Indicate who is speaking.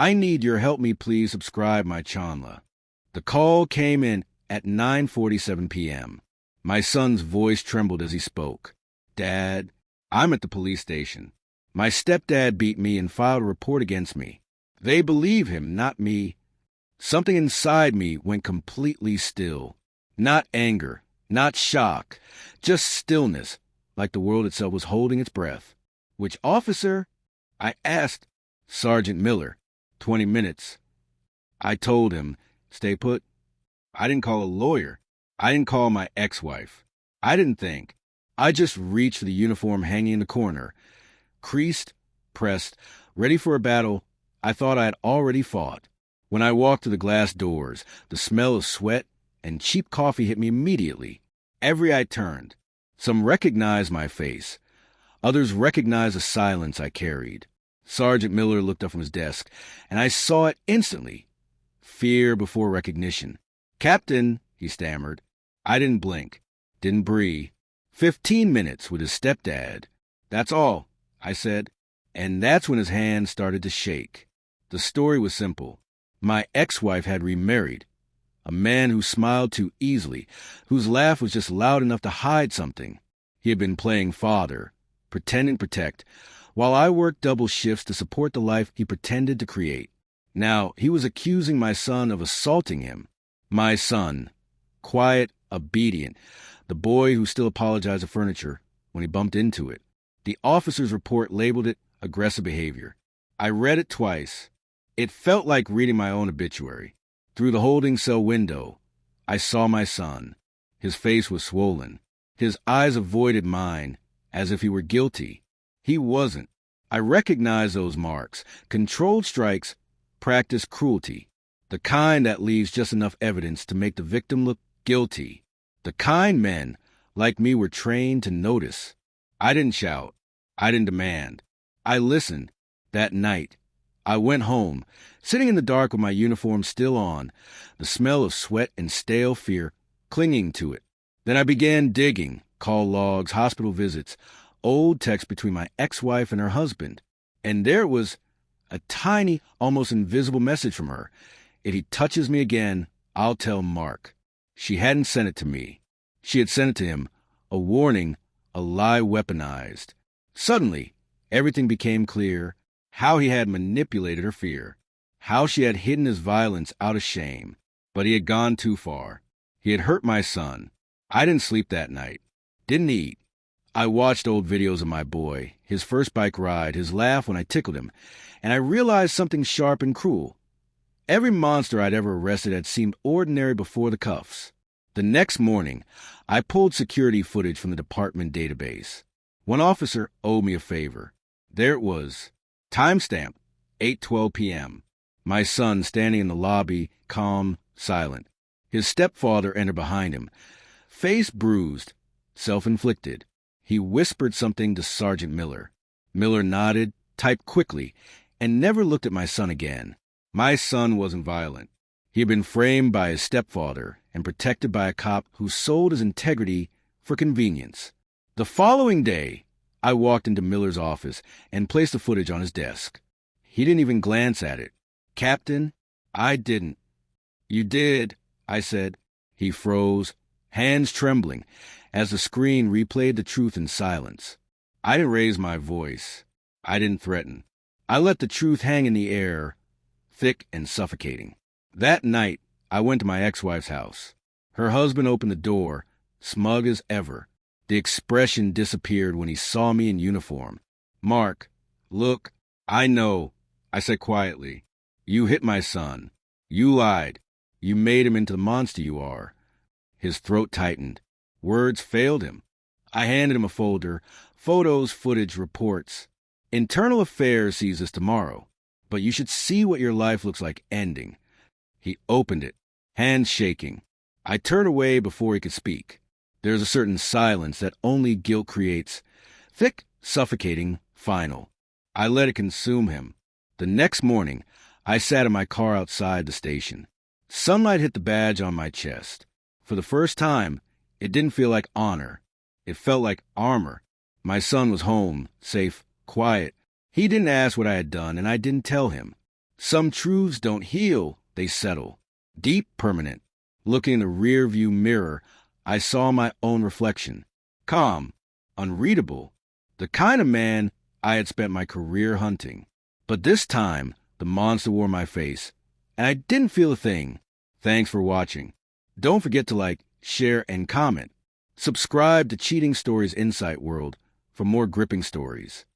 Speaker 1: I need your help me please subscribe my channel. The call came in at 9:47 p.m. My son's voice trembled as he spoke. Dad, I'm at the police station. My stepdad beat me and filed a report against me. They believe him, not me. Something inside me went completely still. Not anger, not shock, just stillness, like the world itself was holding its breath. Which officer? I asked. Sergeant Miller. 20 minutes. I told him, stay put. I didn't call a lawyer. I didn't call my ex-wife. I didn't think. I just reached for the uniform hanging in the corner. Creased, pressed, ready for a battle I thought I had already fought. When I walked to the glass doors, the smell of sweat and cheap coffee hit me immediately. Every eye turned. Some recognized my face. Others recognized the silence I carried. Sergeant Miller looked up from his desk, and I saw it instantly. Fear before recognition. Captain, he stammered. I didn't blink, didn't breathe. 15 minutes with his stepdad. That's all, I said. And that's when his hand started to shake. The story was simple. My ex-wife had remarried. A man who smiled too easily, whose laugh was just loud enough to hide something. He had been playing father, pretending to protect, while I worked double shifts to support the life he pretended to create. Now, he was accusing my son of assaulting him. My son, quiet, obedient, the boy who still apologized to furniture when he bumped into it. The officer's report labeled it aggressive behavior. I read it twice. It felt like reading my own obituary. Through the holding cell window, I saw my son. His face was swollen. His eyes avoided mine, as if he were guilty. He wasn't. I recognized those marks. Controlled strikes, practiced cruelty. The kind that leaves just enough evidence to make the victim look guilty. The kind men, like me, were trained to notice. I didn't shout. I didn't demand. I listened. That night, I went home, sitting in the dark with my uniform still on, the smell of sweat and stale fear clinging to it. Then I began digging, call logs, hospital visits, old texts between my ex-wife and her husband. And there was a tiny, almost invisible message from her. If he touches me again, I'll tell Mark. She hadn't sent it to me. She had sent it to him, a warning, a lie weaponized. Suddenly, everything became clear. How he had manipulated her fear. How she had hidden his violence out of shame. But he had gone too far. He had hurt my son. I didn't sleep that night. Didn't eat. I watched old videos of my boy, his first bike ride, his laugh when I tickled him, and I realized something sharp and cruel. Every monster I'd ever arrested had seemed ordinary before the cuffs. The next morning, I pulled security footage from the department database. One officer owed me a favor. There it was. Timestamp, 8:12 p.m. My son standing in the lobby, calm, silent. His stepfather entered behind him, face bruised, self-inflicted. He whispered something to Sergeant Miller. Miller nodded, typed quickly, and never looked at my son again. My son wasn't violent. He had been framed by his stepfather and protected by a cop who sold his integrity for convenience. The following day, I walked into Miller's office and placed the footage on his desk. He didn't even glance at it. Captain, I didn't. You did, I said. He froze, hands trembling, as the screen replayed the truth in silence. I didn't raise my voice. I didn't threaten. I let the truth hang in the air, thick and suffocating. That night, I went to my ex-wife's house. Her husband opened the door, smug as ever. The expression disappeared when he saw me in uniform. Mark, look, I know, I said quietly. You hit my son. You lied. You made him into the monster you are. His throat tightened. Words failed him. I handed him a folder, photos, footage, reports. Internal Affairs sees this tomorrow, but you should see what your life looks like ending. He opened it, hands shaking. I turned away before he could speak. There's a certain silence that only guilt creates, thick, suffocating, final. I let it consume him. The next morning, I sat in my car outside the station. Sunlight hit the badge on my chest. For the first time, it didn't feel like honor. It felt like armor. My son was home, safe, quiet. He didn't ask what I had done, and I didn't tell him. Some truths don't heal, they settle. Deep, permanent. Looking in the rear-view mirror, I saw my own reflection. Calm, unreadable, the kind of man I had spent my career hunting. But this time, the monster wore my face, and I didn't feel a thing. Thanks for watching. Don't forget to like, share, and comment. Subscribe to Cheating Stories Insight World for more gripping stories.